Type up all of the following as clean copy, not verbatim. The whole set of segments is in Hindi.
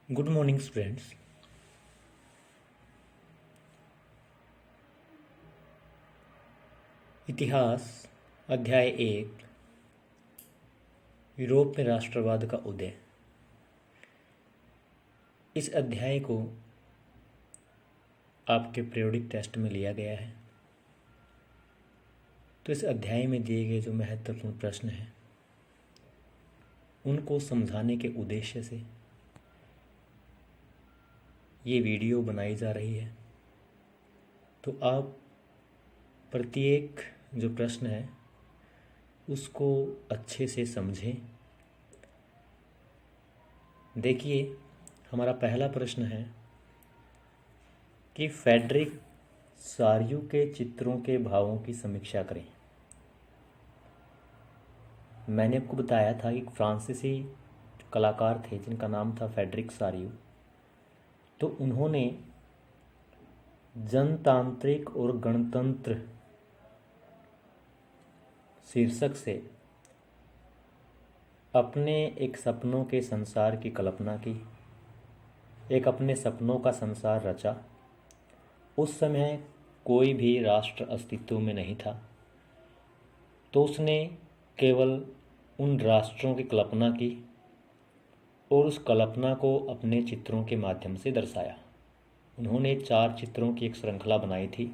Good morning students. इतिहास अध्याय 1 यूरोप में राष्ट्रवाद का उदय। इस अध्याय को आपके पीरियोडिक टेस्ट में लिया गया है। तो इस अध्याय में दिए गए जो महत्वपूर्ण प्रश्न हैं उनको समझाने के उद्देश्य से ये वीडियो बनाई जा रही है। तो आप प्रत्येक जो प्रश्न है उसको अच्छे से समझें। देखिए, हमारा पहला प्रश्न है कि फ्रेडरिक सारियू के चित्रों के भावों की समीक्षा करें। मैंने आपको बताया था कि फ्रांसीसी कलाकार थे जिनका नाम था फ्रेडरिक सारियू। तो उन्होंने जनतांत्रिक और गणतंत्र शीर्षक से अपने एक सपनों के संसार की कल्पना की, एक अपने सपनों का संसार रचा। उस समय कोई भी राष्ट्र अस्तित्व में नहीं था, तो उसने केवल उन राष्ट्रों की कल्पना की और उस कल्पना को अपने चित्रों के माध्यम से दर्शाया। उन्होंने 4 चित्रों की एक श्रृंखला बनाई थी।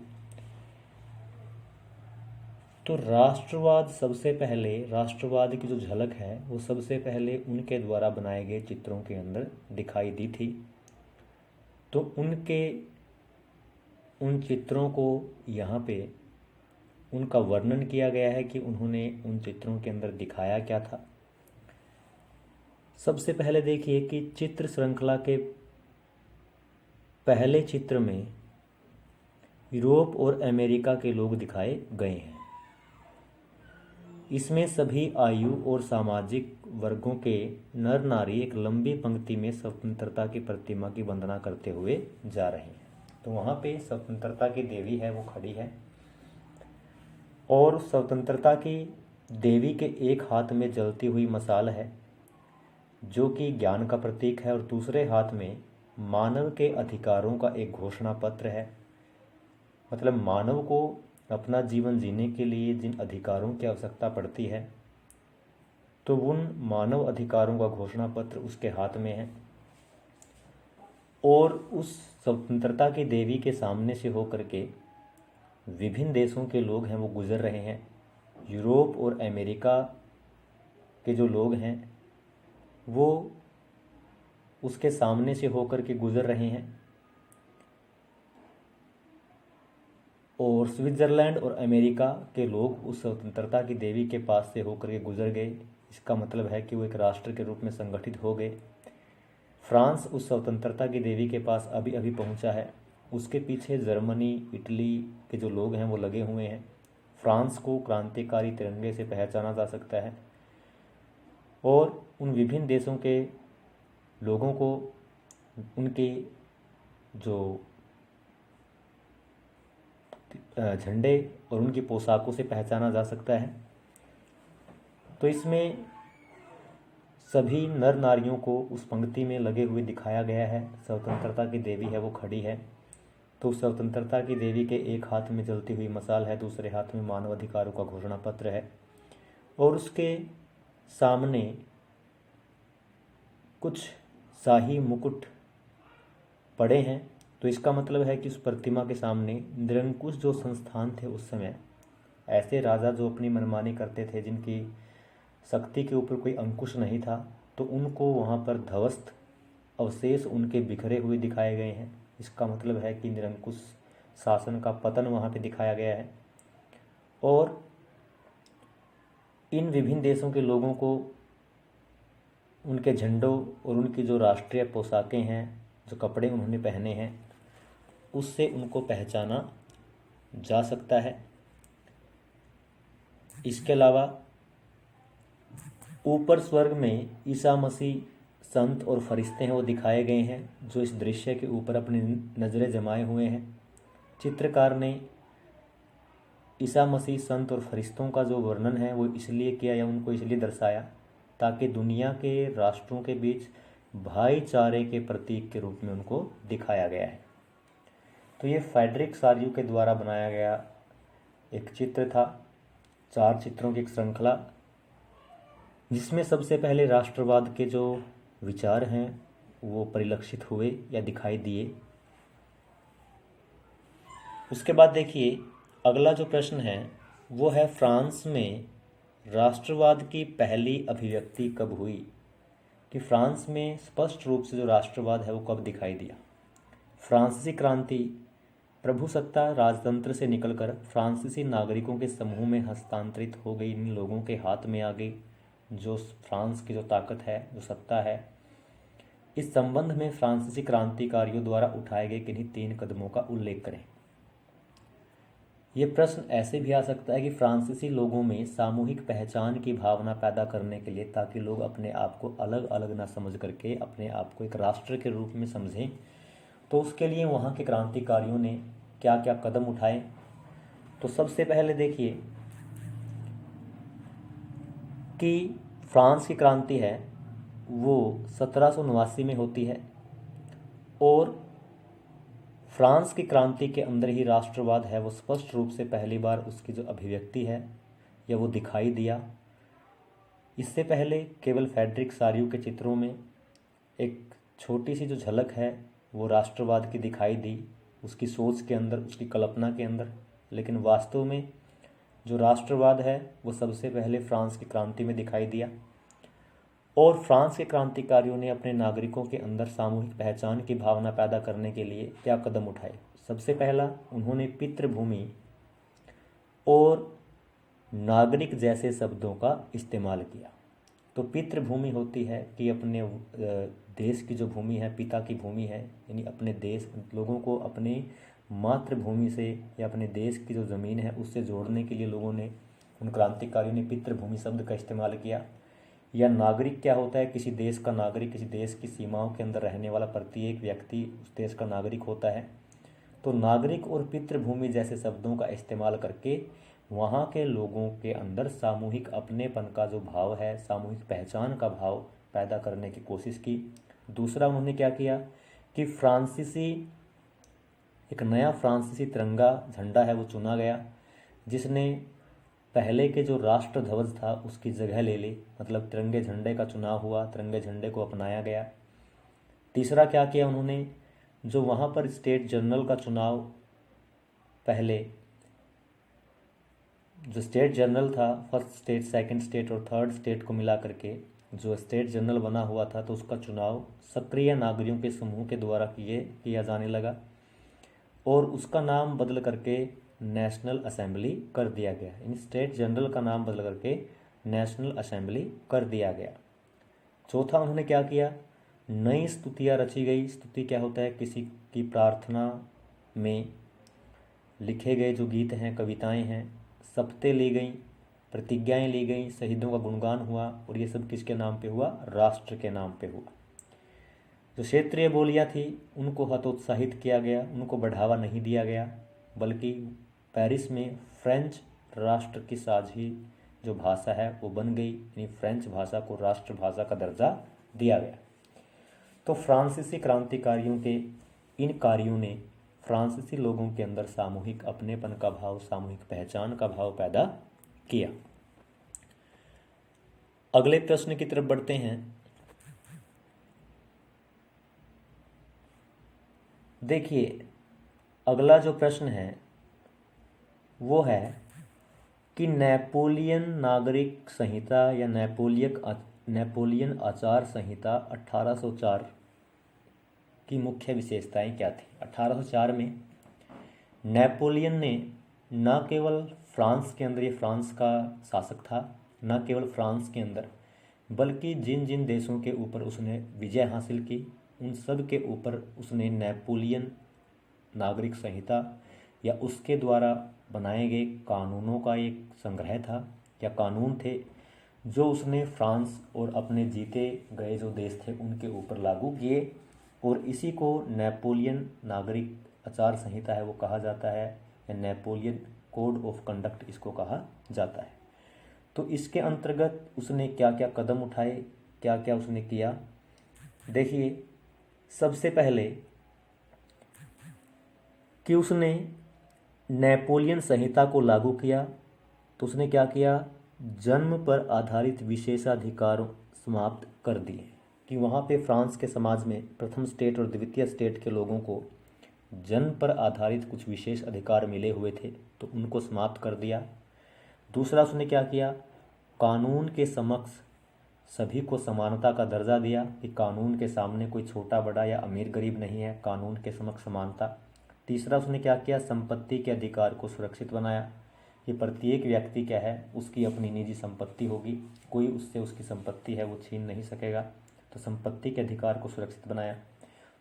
तो राष्ट्रवाद की जो झलक है वो सबसे पहले उनके द्वारा बनाए गए चित्रों के अंदर दिखाई दी थी। तो उन चित्रों को यहाँ पे उनका वर्णन किया गया है कि उन्होंने उन चित्रों के अंदर दिखाया क्या था। सबसे पहले देखिए कि चित्र श्रृंखला के पहले चित्र में यूरोप और अमेरिका के लोग दिखाए गए हैं। इसमें सभी आयु और सामाजिक वर्गों के नर नारी एक लंबी पंक्ति में स्वतंत्रता की प्रतिमा की वंदना करते हुए जा रहे हैं। तो वहाँ पे स्वतंत्रता की देवी है, वो खड़ी है और स्वतंत्रता की देवी के एक हाथ में जलती हुई मशाल है जो कि ज्ञान का प्रतीक है, और दूसरे हाथ में मानव के अधिकारों का एक घोषणा पत्र है। मतलब मानव को अपना जीवन जीने के लिए जिन अधिकारों की आवश्यकता पड़ती है, तो उन मानव अधिकारों का घोषणा पत्र उसके हाथ में है। और उस स्वतंत्रता की देवी के सामने से होकर के विभिन्न देशों के लोग हैं वो गुजर रहे हैं। यूरोप और अमेरिका के जो लोग हैं वो उसके सामने से होकर के गुजर रहे हैं, और स्विट्ज़रलैंड और अमेरिका के लोग उस स्वतंत्रता की देवी के पास से होकर के गुजर गए। इसका मतलब है कि वो एक राष्ट्र के रूप में संगठित हो गए। फ्रांस उस स्वतंत्रता की देवी के पास अभी अभी पहुंचा है। उसके पीछे जर्मनी, इटली के जो लोग हैं वो लगे हुए हैं। फ्रांस को क्रांतिकारी तिरंगे से पहचाना जा सकता है, और उन विभिन्न देशों के लोगों को उनके जो झंडे और उनकी पोशाकों से पहचाना जा सकता है। तो इसमें सभी नर नारियों को उस पंक्ति में लगे हुए दिखाया गया है। स्वतंत्रता की देवी है, वो खड़ी है। तो स्वतंत्रता की देवी के एक हाथ में जलती हुई मशाल है, दूसरे हाथ में मानव अधिकारों का घोषणा पत्र है, और उसके सामने कुछ शाही मुकुट पड़े हैं। तो इसका मतलब है कि उस प्रतिमा के सामने निरंकुश जो संस्थान थे उस समय, ऐसे राजा जो अपनी मनमानी करते थे, जिनकी शक्ति के ऊपर कोई अंकुश नहीं था, तो उनको वहाँ पर ध्वस्त अवशेष उनके बिखरे हुए दिखाए गए हैं। इसका मतलब है कि निरंकुश शासन का पतन वहाँ पे दिखाया गया है। और इन विभिन्न देशों के लोगों को उनके झंडों और उनकी जो राष्ट्रीय पोशाकें हैं, जो कपड़े उन्होंने पहने हैं, उससे उनको पहचाना जा सकता है। इसके अलावा ऊपर स्वर्ग में ईसा मसीह, संत और फरिश्ते हैं वो दिखाए गए हैं, जो इस दृश्य के ऊपर अपनी नज़रें जमाए हुए हैं। चित्रकार ने ईसा मसीह, संत और फरिश्तों का जो वर्णन है वो इसलिए किया या उनको इसलिए दर्शाया ताकि दुनिया के राष्ट्रों के बीच भाईचारे के प्रतीक के रूप में उनको दिखाया गया है। तो ये फ्रेडरिक सारियू के द्वारा बनाया गया एक चित्र था, 4 चित्रों की एक श्रृंखला, जिसमें सबसे पहले राष्ट्रवाद के जो विचार हैं वो परिलक्षित हुए या दिखाई दिए। उसके बाद देखिए अगला जो प्रश्न है वो है, फ्रांस में राष्ट्रवाद की पहली अभिव्यक्ति कब हुई, कि फ्रांस में स्पष्ट रूप से जो राष्ट्रवाद है वो कब दिखाई दिया। फ्रांसीसी क्रांति प्रभुसत्ता राजतंत्र से निकलकर फ्रांसीसी नागरिकों के समूह में हस्तांतरित हो गई, इन लोगों के हाथ में आ गई जो फ्रांस की जो ताकत है, जो सत्ता है। इस संबंध में फ्रांसीसी क्रांतिकारियों द्वारा उठाए गए किन्हीं 3 कदमों का उल्लेख करें। ये प्रश्न ऐसे भी आ सकता है कि फ्रांसीसी लोगों में सामूहिक पहचान की भावना पैदा करने के लिए, ताकि लोग अपने आप को अलग अलग ना समझ करके अपने आप को एक राष्ट्र के रूप में समझें, तो उसके लिए वहाँ के क्रांतिकारियों ने क्या क्या कदम उठाए। तो सबसे पहले देखिए कि फ्रांस की क्रांति है वो 1789 में होती है, और फ्रांस की क्रांति के अंदर ही राष्ट्रवाद है वो स्पष्ट रूप से पहली बार उसकी जो अभिव्यक्ति है या वो दिखाई दिया। इससे पहले केवल फ्रेडरिक सारियू के चित्रों में एक छोटी सी जो झलक है वो राष्ट्रवाद की दिखाई दी, उसकी सोच के अंदर, उसकी कल्पना के अंदर, लेकिन वास्तव में जो राष्ट्रवाद है वो सबसे पहले फ्रांस की क्रांति में दिखाई दिया। और फ्रांस के क्रांतिकारियों ने अपने नागरिकों के अंदर सामूहिक पहचान की भावना पैदा करने के लिए क्या कदम उठाए। सबसे पहला, उन्होंने पितृभूमि और नागरिक जैसे शब्दों का इस्तेमाल किया। तो पितृभूमि होती है कि अपने देश की जो भूमि है, पिता की भूमि है, यानी अपने देश, लोगों को अपने मातृभूमि से या अपने देश की जो ज़मीन है उससे जोड़ने के लिए लोगों ने, उन क्रांतिकारियों ने पितृभूमि शब्द का इस्तेमाल किया। या नागरिक क्या होता है, किसी देश का नागरिक, किसी देश की सीमाओं के अंदर रहने वाला प्रत्येक व्यक्ति उस देश का नागरिक होता है। तो नागरिक और पितृभूमि जैसे शब्दों का इस्तेमाल करके वहाँ के लोगों के अंदर सामूहिक अपनेपन का जो भाव है, सामूहिक पहचान का भाव पैदा करने की कोशिश की। दूसरा, उन्होंने क्या किया कि एक नया फ्रांसीसी तिरंगा झंडा है वो चुना गया, जिसने पहले के जो राष्ट्र ध्वज था उसकी जगह ले ली, मतलब तिरंगे झंडे का चुनाव हुआ, तिरंगे झंडे को अपनाया गया। तीसरा क्या किया उन्होंने, जो वहाँ पर स्टेट जनरल का चुनाव, पहले जो स्टेट जनरल था, फर्स्ट स्टेट, सेकंड स्टेट और थर्ड स्टेट को मिला करके जो स्टेट जनरल बना हुआ था, तो उसका चुनाव सक्रिय नागरिकों के समूह के द्वारा किया जाने लगा, और उसका नाम बदल करके नेशनल असेंबली कर दिया गया। इन स्टेट जनरल का नाम बदल करके नेशनल असेंबली कर दिया गया। चौथा, उन्होंने क्या किया, नई स्तुतियाँ रची गई। स्तुति क्या होता है, किसी की प्रार्थना में लिखे गए जो गीत हैं, कविताएं हैं, शपथें ली गई, प्रतिज्ञाएं ली गई, शहीदों का गुणगान हुआ, और ये सब किसके नाम पे हुआ, राष्ट्र के नाम पे हुआ। जो क्षेत्रीय बोलियां थी उनको हतोत्साहित किया गया, उनको बढ़ावा नहीं दिया गया, बल्कि पेरिस में फ्रेंच राष्ट्र की साझी जो भाषा है वो बन गई, यानी फ्रेंच भाषा को राष्ट्रभाषा का दर्जा दिया गया। तो फ्रांसीसी क्रांतिकारियों के इन कार्यों ने फ्रांसीसी लोगों के अंदर सामूहिक अपनेपन का भाव, सामूहिक पहचान का भाव पैदा किया। अगले प्रश्न की तरफ बढ़ते हैं। देखिए अगला जो प्रश्न है वो है कि नेपोलियन नागरिक संहिता या नेपोलियन आचार संहिता 1804 की मुख्य विशेषताएं क्या थी। 1804 में नेपोलियन ने न केवल फ्रांस के अंदर, ये फ्रांस का शासक था, न केवल फ्रांस के अंदर, बल्कि जिन जिन देशों के ऊपर उसने विजय हासिल की उन सब के ऊपर उसने नेपोलियन नागरिक संहिता या उसके द्वारा बनाए गए कानूनों का एक संग्रह था या कानून थे, जो उसने फ्रांस और अपने जीते गए जो देश थे उनके ऊपर लागू किए, और इसी को नेपोलियन नागरिक आचार संहिता है वो कहा जाता है, या नेपोलियन कोड ऑफ कंडक्ट इसको कहा जाता है। तो इसके अंतर्गत उसने क्या क्या कदम उठाए, क्या क्या उसने किया, देखिए, सबसे पहले कि उसने नेपोलियन संहिता को लागू किया, तो उसने क्या किया, जन्म पर आधारित विशेषाधिकार समाप्त कर दिए। कि वहाँ पे फ्रांस के समाज में प्रथम स्टेट और द्वितीय स्टेट के लोगों को जन्म पर आधारित कुछ विशेष अधिकार मिले हुए थे, तो उनको समाप्त कर दिया। दूसरा उसने क्या किया, कानून के समक्ष सभी को समानता का दर्जा दिया, कि कानून के सामने कोई छोटा बड़ा या अमीर गरीब नहीं है, कानून के समक्ष समानता। तीसरा उसने क्या किया, संपत्ति के अधिकार को सुरक्षित बनाया, कि प्रत्येक व्यक्ति क्या है, उसकी अपनी निजी संपत्ति होगी, कोई उससे उसकी संपत्ति है वो छीन नहीं सकेगा, तो संपत्ति के अधिकार को सुरक्षित बनाया।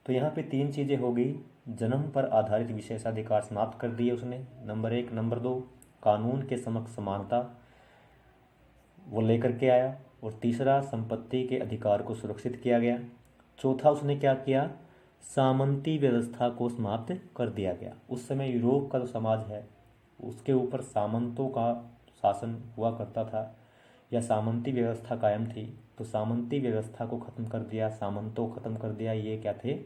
तो यहाँ पे 3 चीज़ें हो गई, जन्म पर आधारित विशेषाधिकार समाप्त कर दिए उसने, नंबर 1। नंबर 2, कानून के समक्ष समानता वो लेकर के आया, और तीसरा, संपत्ति के अधिकार को सुरक्षित किया गया। चौथा उसने क्या किया, सामंती व्यवस्था को समाप्त कर दिया गया। उस समय यूरोप का जो समाज है उसके ऊपर सामंतों का शासन हुआ करता था, या सामंती व्यवस्था कायम थी, तो सामंती व्यवस्था को ख़त्म कर दिया, सामंतों को ख़त्म कर दिया। ये क्या थे,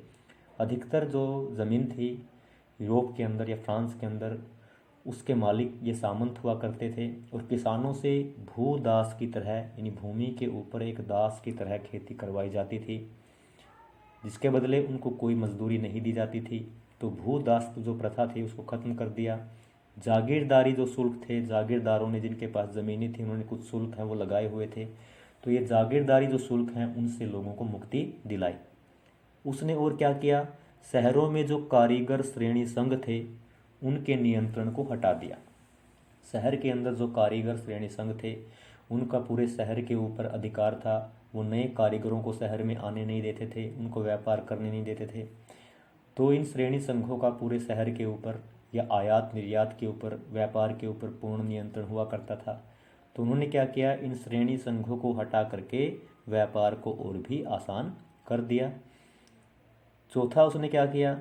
अधिकतर जो ज़मीन थी यूरोप के अंदर या फ्रांस के अंदर, उसके मालिक ये सामंत हुआ करते थे, और किसानों से भूदास की तरह, यानी भूमि के ऊपर एक दास की तरह खेती करवाई जाती थी, जिसके बदले उनको कोई मजदूरी नहीं दी जाती थी। तो भूदास जो प्रथा थी उसको ख़त्म कर दिया। जागीरदारी जो शुल्क थे, जागीरदारों ने जिनके पास ज़मीनें थी उन्होंने कुछ शुल्क हैं वो लगाए हुए थे, तो ये जागीरदारी जो शुल्क हैं उनसे लोगों को मुक्ति दिलाई। उसने और क्या किया, शहरों में जो कारीगर श्रेणी संघ थे उनके नियंत्रण को हटा दिया। शहर के अंदर जो कारीगर श्रेणी संघ थे उनका पूरे शहर के ऊपर अधिकार था, वो नए कारीगरों को शहर में आने नहीं देते थे, उनको व्यापार करने नहीं देते थे। तो इन श्रेणी संघों का पूरे शहर के ऊपर या आयात निर्यात के ऊपर, व्यापार के ऊपर पूर्ण नियंत्रण हुआ करता था। तो उन्होंने क्या किया, इन श्रेणी संघों को हटा करके व्यापार को और भी आसान कर दिया। चौथा उसने क्या किया,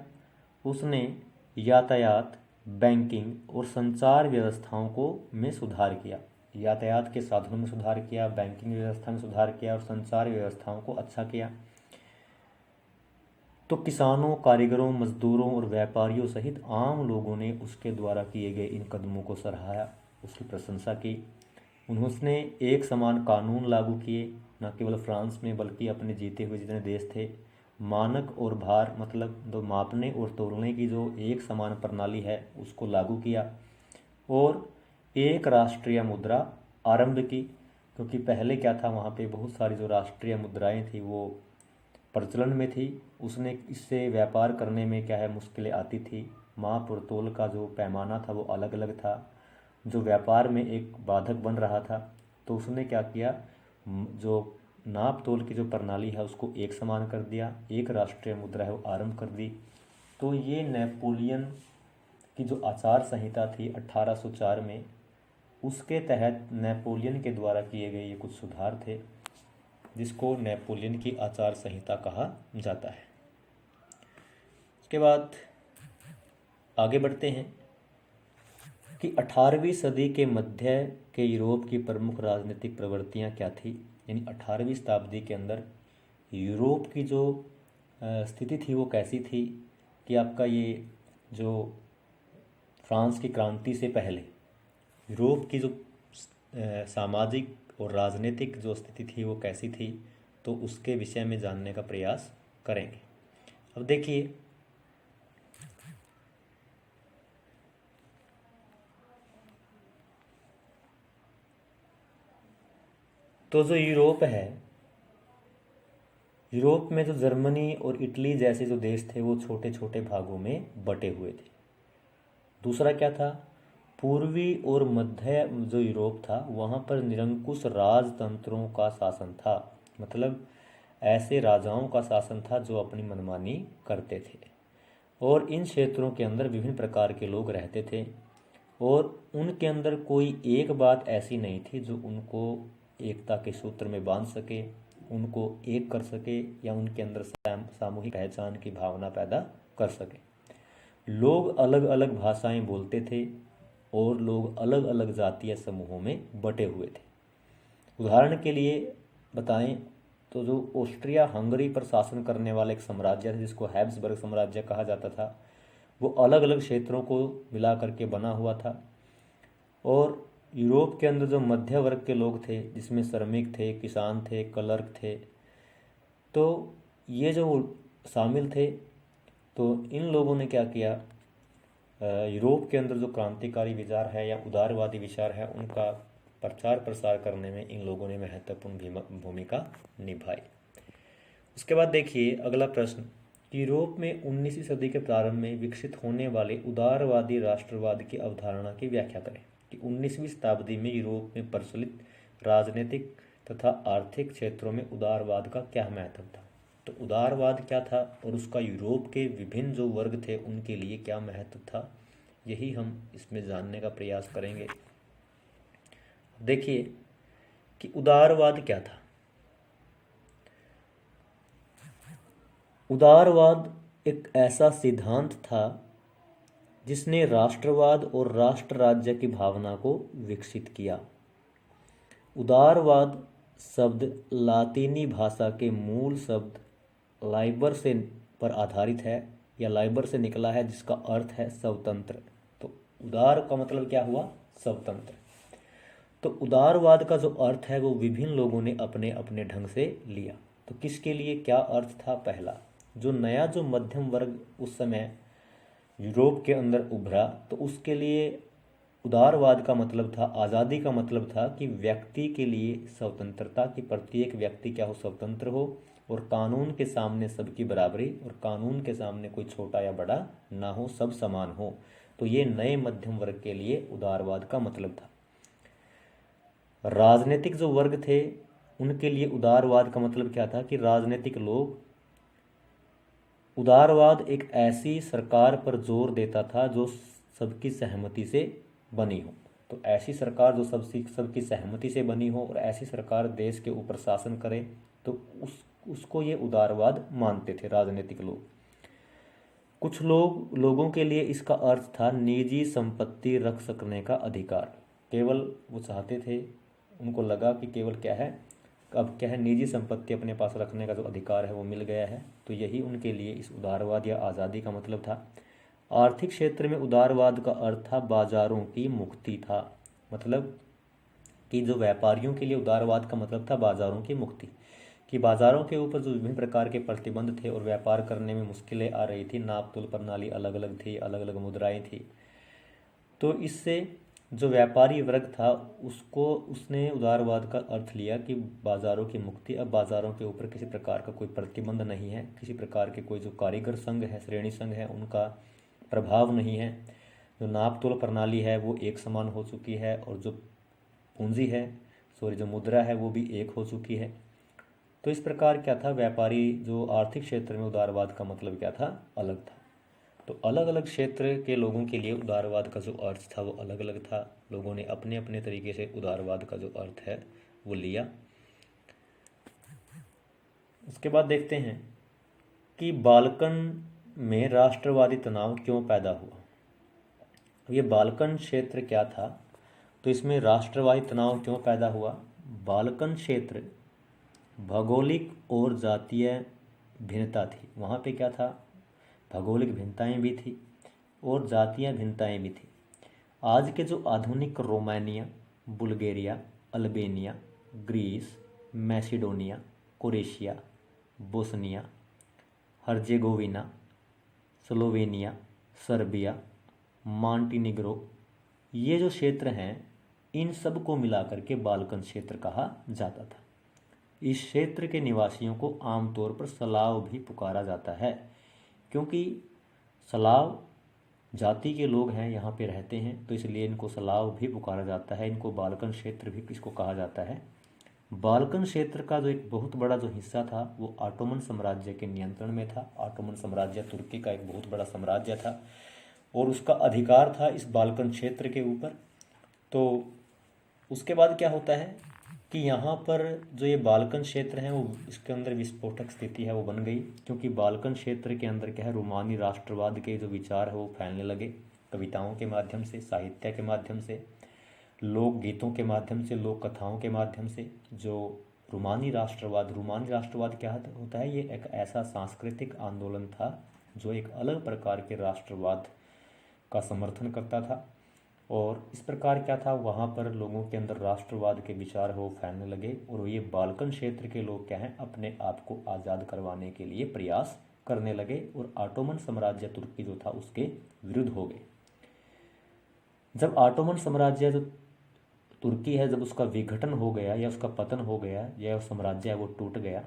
उसने यातायात, बैंकिंग और संचार व्यवस्थाओं को में सुधार किया। यातायात के साधनों में सुधार किया, बैंकिंग व्यवस्था में सुधार किया और संचार व्यवस्थाओं को अच्छा किया। तो किसानों, कारीगरों, मजदूरों और व्यापारियों सहित आम लोगों ने उसके द्वारा किए गए इन कदमों को सराहा, उसकी प्रशंसा की। उन्होंने एक समान कानून लागू किए, न केवल फ्रांस में बल्कि अपने जीते हुए जितने देश थे। मानक और भार, मतलब जो मापने और तोलने की जो एक समान प्रणाली है उसको लागू किया, और एक राष्ट्रीय मुद्रा आरंभ की। क्योंकि पहले क्या था, वहाँ पे बहुत सारी जो राष्ट्रीय मुद्राएं थी वो प्रचलन में थी, उसने इससे व्यापार करने में क्या है मुश्किलें आती थी। माप और तोल का जो पैमाना था वो अलग अलग था, जो व्यापार में एक बाधक बन रहा था। तो उसने क्या किया, जो नाप तोल की जो प्रणाली है उसको एक समान कर दिया, एक राष्ट्रीय मुद्रा है वो आरंभ कर दी। तो ये नेपोलियन की जो आचार संहिता थी 1804 में, उसके तहत नेपोलियन के द्वारा किए गए ये कुछ सुधार थे, जिसको नेपोलियन की आचार संहिता कहा जाता है। उसके बाद आगे बढ़ते हैं कि 18वीं सदी के मध्य के यूरोप की प्रमुख राजनीतिक प्रवृत्तियां क्या थी। यानी 18वीं शताब्दी के अंदर यूरोप की जो स्थिति थी वो कैसी थी, कि आपका ये जो फ्रांस की क्रांति से पहले यूरोप की जो सामाजिक और राजनीतिक जो स्थिति थी वो कैसी थी, तो उसके विषय में जानने का प्रयास करेंगे। अब देखिए, तो जो यूरोप है, यूरोप में जो जर्मनी और इटली जैसे जो देश थे वो छोटे छोटे भागों में बटे हुए थे। दूसरा क्या था, पूर्वी और मध्य जो यूरोप था वहाँ पर निरंकुश राजतंत्रों का शासन था, मतलब ऐसे राजाओं का शासन था जो अपनी मनमानी करते थे, और इन क्षेत्रों के अंदर विभिन्न प्रकार के लोग रहते थे, और उनके अंदर कोई एक बात ऐसी नहीं थी जो उनको एकता के सूत्र में बांध सके, उनको एक कर सके, या उनके अंदर सामूहिक पहचान की भावना पैदा कर सके। लोग अलग अलग भाषाएं बोलते थे, और लोग अलग अलग जातीय समूहों में बटे हुए थे। उदाहरण के लिए बताएं तो जो ऑस्ट्रिया हंगरी पर शासन करने वाला एक साम्राज्य था जिसको हैब्सबर्ग साम्राज्य कहा जाता था, वो अलग अलग क्षेत्रों को मिला करके बना हुआ था। और यूरोप के अंदर जो मध्य वर्ग के लोग थे, जिसमें श्रमिक थे, किसान थे, क्लर्क थे, तो ये जो शामिल थे, तो इन लोगों ने क्या किया, यूरोप के अंदर जो क्रांतिकारी विचार है या उदारवादी विचार है उनका प्रचार प्रसार करने में इन लोगों ने महत्वपूर्ण भूमिका निभाई। उसके बाद देखिए अगला प्रश्न, यूरोप में 19वीं सदी के प्रारंभ में विकसित होने वाले उदारवादी राष्ट्रवाद की अवधारणा की व्याख्या करें कि 19वीं शताब्दी में यूरोप में प्रचलित राजनीतिक तथा आर्थिक क्षेत्रों में उदारवाद का क्या महत्व था। तो उदारवाद क्या था और उसका यूरोप के विभिन्न जो वर्ग थे उनके लिए क्या महत्व था, यही हम इसमें जानने का प्रयास करेंगे। देखिए कि उदारवाद क्या था। उदारवाद एक ऐसा सिद्धांत था जिसने राष्ट्रवाद और राष्ट्र राज्य की भावना को विकसित किया। उदारवाद शब्द लातीनी भाषा के मूल शब्द लाइबर से पर आधारित है या लाइबर से निकला है, जिसका अर्थ है स्वतंत्र। तो उदार का मतलब क्या हुआ, स्वतंत्र। तो उदारवाद का जो अर्थ है वो विभिन्न लोगों ने अपने अपने ढंग से लिया। तो किसके लिए क्या अर्थ था, पहला जो नया जो मध्यम वर्ग उस समय यूरोप के अंदर उभरा, तो उसके लिए उदारवाद का मतलब था, आज़ादी का मतलब था कि व्यक्ति के लिए स्वतंत्रता, की प्रत्येक व्यक्ति क्या हो, स्वतंत्र हो और कानून के सामने सबकी बराबरी, और कानून के सामने कोई छोटा या बड़ा ना हो, सब समान हो। तो ये नए मध्यम वर्ग के लिए उदारवाद का मतलब था। राजनीतिक जो वर्ग थे उनके लिए उदारवाद का मतलब क्या था कि राजनीतिक लोग, उदारवाद एक ऐसी सरकार पर जोर देता था जो सबकी सहमति से बनी हो। तो ऐसी सरकार जो सबकी सहमति से बनी हो और ऐसी सरकार देश के ऊपर शासन करे, तो उसको ये उदारवाद मानते थे राजनीतिक लोग। कुछ लोगों के लिए इसका अर्थ था निजी संपत्ति रख सकने का अधिकार। केवल वो चाहते थे, उनको लगा कि केवल क्या है, अब क्या है, निजी संपत्ति अपने पास रखने का जो अधिकार है वो मिल गया है। तो यही उनके लिए इस उदारवाद या आज़ादी का मतलब था। आर्थिक क्षेत्र में उदारवाद का अर्थ था बाजारों की मुक्ति था। मतलब कि जो व्यापारियों के लिए उदारवाद का मतलब था बाजारों की मुक्ति, कि बाजारों के ऊपर जो विभिन्न प्रकार के प्रतिबंध थे और व्यापार करने में मुश्किलें आ रही थी, नाप तोल प्रणाली अलग अलग थी, अलग अलग मुद्राएं थी, तो इससे जो व्यापारी वर्ग था उसने उदारवाद का अर्थ लिया कि बाज़ारों की मुक्ति। अब बाज़ारों के ऊपर किसी प्रकार का कोई प्रतिबंध नहीं है, किसी प्रकार के कोई जो कारीगर संघ है, श्रेणी संघ है, उनका प्रभाव नहीं है। जो नाप तोल प्रणाली है वो एक समान हो चुकी है, और जो पूंजी है, जो मुद्रा है वो भी एक हो चुकी है। तो इस प्रकार क्या था, व्यापारी जो आर्थिक क्षेत्र में उदारवाद का मतलब क्या था, अलग था। तो अलग अलग क्षेत्र के लोगों के लिए उदारवाद का जो अर्थ था वो अलग अलग था। लोगों ने अपने अपने तरीके से उदारवाद का जो अर्थ है वो लिया। उसके बाद देखते हैं कि बाल्कन में राष्ट्रवादी तनाव क्यों पैदा हुआ। ये बाल्कन क्षेत्र क्या था, तो इसमें राष्ट्रवादी तनाव क्यों पैदा हुआ। बाल्कन क्षेत्र भौगोलिक और जातीय भिन्नता थी, वहाँ पे क्या था, भौगोलिक भिन्नताएं भी थी और जातीय भिन्नताएं भी थी। आज के जो आधुनिक Romania, Bulgaria, Albania, Greece, Macedonia, Croatia, Bosnia Herzegovina, Slovenia, Serbia, Montenegro, ये जो क्षेत्र हैं इन सब को मिलाकर के बाल्कन क्षेत्र कहा जाता था। इस क्षेत्र के निवासियों को आमतौर पर स्लाव भी पुकारा जाता है, क्योंकि स्लाव जाति के लोग हैं, यहाँ पे रहते हैं, तो इसलिए इनको स्लाव भी पुकारा जाता है। इनको बाल्कन क्षेत्र भी किसको कहा जाता है। बाल्कन क्षेत्र का जो एक बहुत बड़ा जो हिस्सा था वो ऑटोमन साम्राज्य के नियंत्रण में था। ऑटोमन साम्राज्य तुर्की का एक बहुत बड़ा साम्राज्य था और उसका अधिकार था इस बाल्कन क्षेत्र के ऊपर। तो उसके बाद क्या होता है कि यहाँ पर जो ये बाल्कन क्षेत्र है वो, इसके अंदर विस्फोटक स्थिति है वो बन गई, क्योंकि बाल्कन क्षेत्र के अंदर क्या है, रोमानी राष्ट्रवाद के जो विचार है वो फैलने लगे। कविताओं के माध्यम से, साहित्य के माध्यम से, लोक गीतों के माध्यम से, लोक कथाओं के माध्यम से जो रूमानी राष्ट्रवाद क्या होता है? ये एक ऐसा सांस्कृतिक आंदोलन था जो एक अलग प्रकार के राष्ट्रवाद का समर्थन करता था। और इस प्रकार क्या था, वहाँ पर लोगों के अंदर राष्ट्रवाद के विचार हो फैलने लगे और ये बाल्कन क्षेत्र के लोग क्या हैं, अपने आप को आज़ाद करवाने के लिए प्रयास करने लगे और ऑटोमन साम्राज्य तुर्की जो था उसके विरुद्ध हो गए। जब ऑटोमन साम्राज्य जो तुर्की है, जब उसका विघटन हो गया या उसका पतन हो गया या साम्राज्य है वो टूट गया,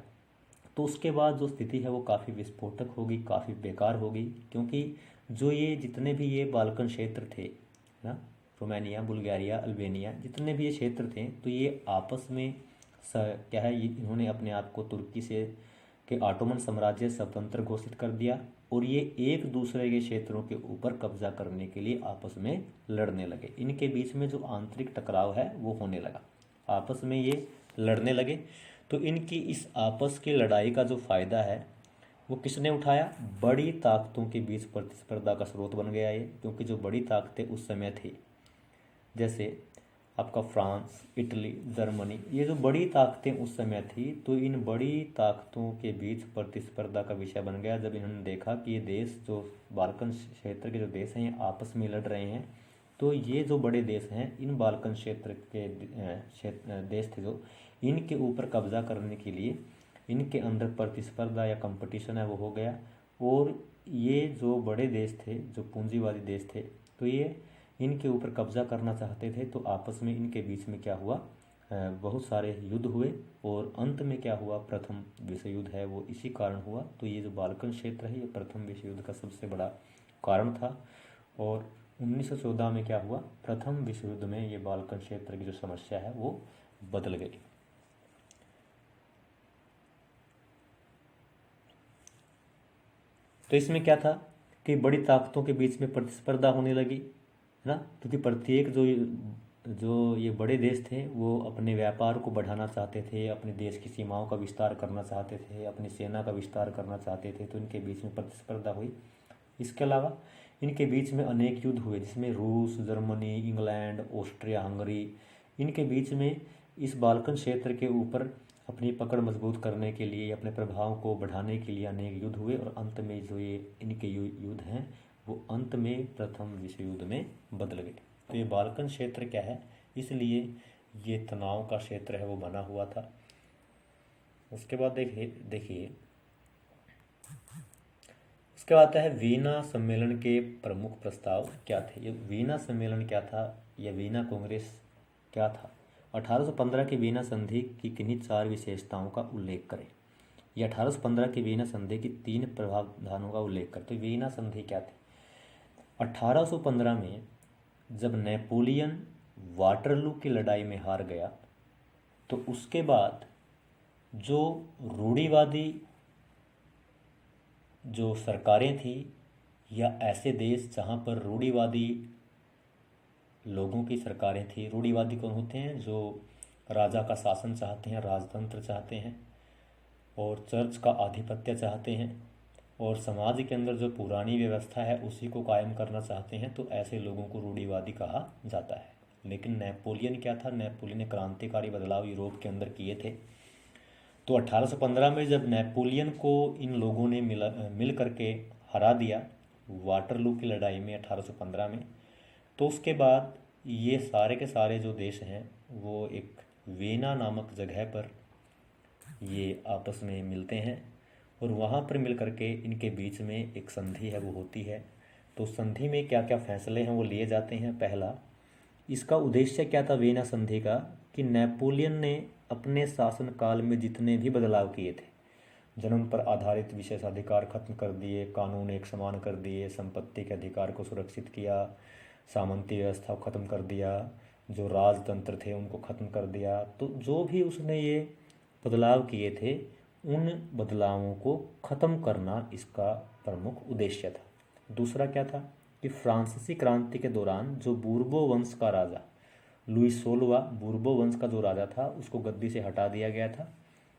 तो उसके बाद जो स्थिति है वो काफ़ी विस्फोटक होगी, काफ़ी बेकार होगी। क्योंकि जो ये जितने भी ये बाल्कन क्षेत्र थे ना, रोमानिया, बुल्गारिया, अल्बानिया, जितने भी ये क्षेत्र थे, तो ये आपस में क्या है, इन्होंने अपने आप को तुर्की से के ऑटोमन साम्राज्य स्वतंत्र घोषित कर दिया और ये एक दूसरे के क्षेत्रों के ऊपर कब्जा करने के लिए आपस में लड़ने लगे। इनके बीच में जो आंतरिक टकराव है वो होने लगा, आपस में ये लड़ने लगे। तो इनकी इस आपस की लड़ाई का जो फ़ायदा है वो किसने उठाया? बड़ी ताकतों के बीच प्रतिस्पर्धा का स्रोत बन गया ये। क्योंकि जो बड़ी ताकतें उस समय थी, जैसे आपका फ्रांस, इटली, जर्मनी, ये जो बड़ी ताकतें उस समय थी, तो इन बड़ी ताकतों के बीच प्रतिस्पर्धा का विषय बन गया। जब इन्होंने देखा कि ये देश, जो बाल्कन क्षेत्र के जो देश हैं, ये आपस में लड़ रहे हैं, तो ये जो बड़े देश हैं, इन बाल्कन क्षेत्र के देश थे जो, इनके ऊपर कब्जा करने के लिए इनके अंदर प्रतिस्पर्धा या कंपटीशन है वो हो गया। और ये जो बड़े देश थे, जो पूंजीवादी देश थे, तो ये इनके ऊपर कब्जा करना चाहते थे। तो आपस में इनके बीच में क्या हुआ, बहुत सारे युद्ध हुए और अंत में क्या हुआ, प्रथम विश्व युद्ध है वो इसी कारण हुआ। तो ये जो बाल्कन क्षेत्र है ये प्रथम विश्व युद्ध का सबसे बड़ा कारण था। और 1914 में क्या हुआ, प्रथम विश्व युद्ध में ये बाल्कन क्षेत्र की जो समस्या है वो बदल गई। तो इसमें क्या था कि बड़ी ताकतों के बीच में प्रतिस्पर्धा होने लगी, है ना। क्योंकि प्रत्येक जो ये बड़े देश थे वो अपने व्यापार को बढ़ाना चाहते थे, अपने देश की सीमाओं का विस्तार करना चाहते थे, अपनी सेना का विस्तार करना चाहते थे। तो इनके बीच में प्रतिस्पर्धा हुई। इसके अलावा इनके बीच में अनेक युद्ध हुए, जिसमें रूस, जर्मनी, इंग्लैंड, ऑस्ट्रिया, हंगरी, इनके बीच में इस बाल्कन क्षेत्र के ऊपर अपनी पकड़ मजबूत करने के लिए, अपने प्रभाव को बढ़ाने के लिए अनेक युद्ध हुए। और अंत में जो ये इनके युद्ध हैं वो अंत में प्रथम विश्व युद्ध में बदल गए। तो ये बाल्कन क्षेत्र क्या है, इसलिए ये तनाव का क्षेत्र है वो बना हुआ था। उसके बाद देखिए उसके बाद आता है वीना सम्मेलन के प्रमुख प्रस्ताव क्या थे। ये वीना सम्मेलन क्या था, यह वीना कांग्रेस क्या था। 1815 की वीना संधि की किन्हीं 4 विशेषताओं का उल्लेख करें। ये 1815 की वीना संधि की 3 प्रावधानों का उल्लेख करते। तो वीना संधि क्या थी? 1815 में जब नेपोलियन वाटरलू की लड़ाई में हार गया, तो उसके बाद जो रूढ़िवादी जो सरकारें थी या ऐसे देश जहाँ पर रूढ़िवादी लोगों की सरकारें थी, रूढ़िवादी कौन होते हैं? जो राजा का शासन चाहते हैं, राजतंत्र चाहते हैं और चर्च का आधिपत्य चाहते हैं और समाज के अंदर जो पुरानी व्यवस्था है उसी को कायम करना चाहते हैं। तो ऐसे लोगों को रूढ़िवादी कहा जाता है। लेकिन नेपोलियन क्या था? नेपोलियन ने क्रांतिकारी बदलाव यूरोप के अंदर किए थे। तो 1815 में जब नेपोलियन को इन लोगों ने मिल करके हरा दिया वाटरलू की लड़ाई में 1815 में, तो उसके बाद ये सारे के सारे जो देश हैं वो एक वीना नामक जगह पर ये आपस में मिलते हैं और वहाँ पर मिल करके इनके बीच में एक संधि है वो होती है। तो संधि में क्या क्या फैसले हैं वो लिए जाते हैं। पहला, इसका उद्देश्य क्या था वीना संधि का, कि नेपोलियन ने अपने शासनकाल में जितने भी बदलाव किए थे, जन्म पर आधारित विशेषाधिकार खत्म कर दिए, कानून एक समान कर दिए, संपत्ति के अधिकार को सुरक्षित किया, सामंती व्यवस्था को ख़त्म कर दिया, जो राजतंत्र थे उनको ख़त्म कर दिया। तो जो भी उसने ये बदलाव किए थे उन बदलावों को ख़त्म करना इसका प्रमुख उद्देश्य था। दूसरा क्या था कि फ्रांसीसी क्रांति के दौरान जो बूर्बो वंश का राजा लुई 16वां, बूर्बो वंश का जो राजा था, उसको गद्दी से हटा दिया गया था,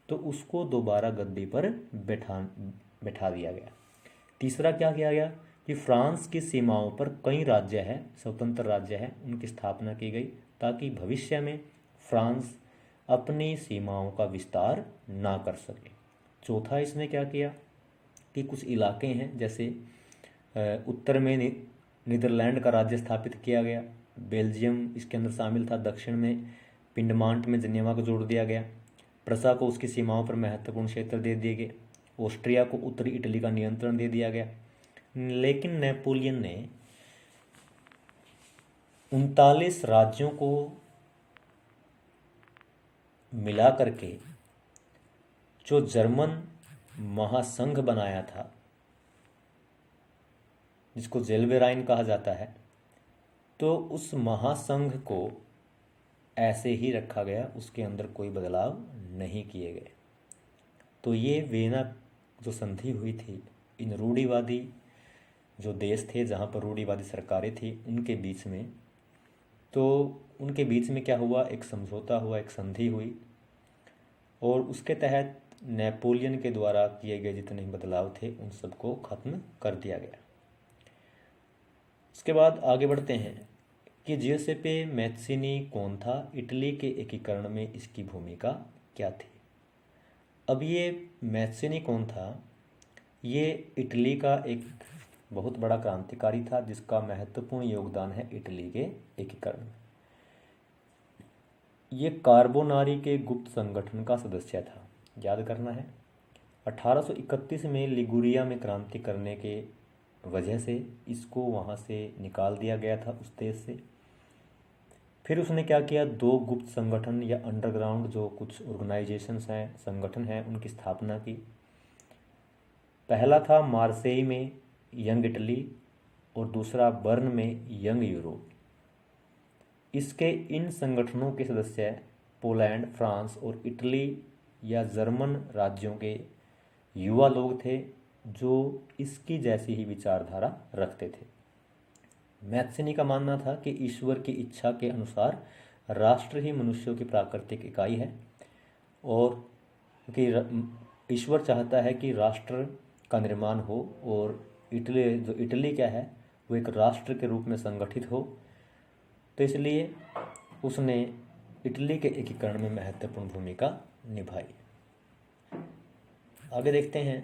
तो उसको दोबारा गद्दी पर बैठा दिया गया। तीसरा क्या किया गया कि फ्रांस की सीमाओं पर कई राज्य हैं, स्वतंत्र राज्य हैं, उनकी स्थापना की गई ताकि भविष्य में फ्रांस अपनी सीमाओं का विस्तार ना कर सके। चौथा इसने क्या किया कि कुछ इलाके हैं जैसे उत्तर में नीदरलैंड का राज्य स्थापित किया गया, बेल्जियम इसके अंदर शामिल था, दक्षिण में पिंडमांट में जनेवा को जोड़ दिया गया, प्रसा को उसकी सीमाओं पर महत्वपूर्ण क्षेत्र दे दिए गए, ऑस्ट्रिया को उत्तरी इटली का नियंत्रण दे दिया गया। लेकिन नेपोलियन ने 39 राज्यों को मिला करके जो जर्मन महासंघ बनाया था, जिसको जेल्वेराइन कहा जाता है, तो उस महासंघ को ऐसे ही रखा गया, उसके अंदर कोई बदलाव नहीं किए गए। तो ये वेना जो संधि हुई थी इन रूढ़िवादी जो देश थे जहाँ पर रूढ़िवादी सरकारें थी उनके बीच में, तो उनके बीच में क्या हुआ, एक समझौता हुआ, एक संधि हुई, और उसके तहत नेपोलियन के द्वारा किए गए जितने बदलाव थे उन सबको खत्म कर दिया गया। उसके बाद आगे बढ़ते हैं कि जियुसेप्पे मैत्सिनी कौन था, इटली के एकीकरण में इसकी भूमिका क्या थी। अब ये मैत्सिनी कौन था, ये इटली का एक बहुत बड़ा क्रांतिकारी था जिसका महत्वपूर्ण योगदान है इटली के एकीकरण में। ये कार्बोनारी के गुप्त संगठन का सदस्य था, याद करना है। 1831 में लिगुरिया में क्रांति करने के वजह से इसको वहाँ से निकाल दिया गया था उस देश से। फिर उसने क्या किया, 2 गुप्त संगठन या अंडरग्राउंड जो कुछ ऑर्गेनाइजेशंस हैं, संगठन हैं, उनकी स्थापना की। पहला था मार्सेई में यंग इटली और दूसरा बर्न में यंग यूरोप। इसके इन संगठनों के सदस्य पोलैंड, फ्रांस और इटली या जर्मन राज्यों के युवा लोग थे जो इसकी जैसी ही विचारधारा रखते थे। मैत्सिनी का मानना था कि ईश्वर की इच्छा के अनुसार राष्ट्र ही मनुष्यों की प्राकृतिक इकाई है, और कि ईश्वर चाहता है कि राष्ट्र का निर्माण हो, और इटली क्या है वो एक राष्ट्र के रूप में संगठित हो। तो इसलिए उसने इटली के एकीकरण में महत्वपूर्ण भूमिका निभाई। आगे देखते हैं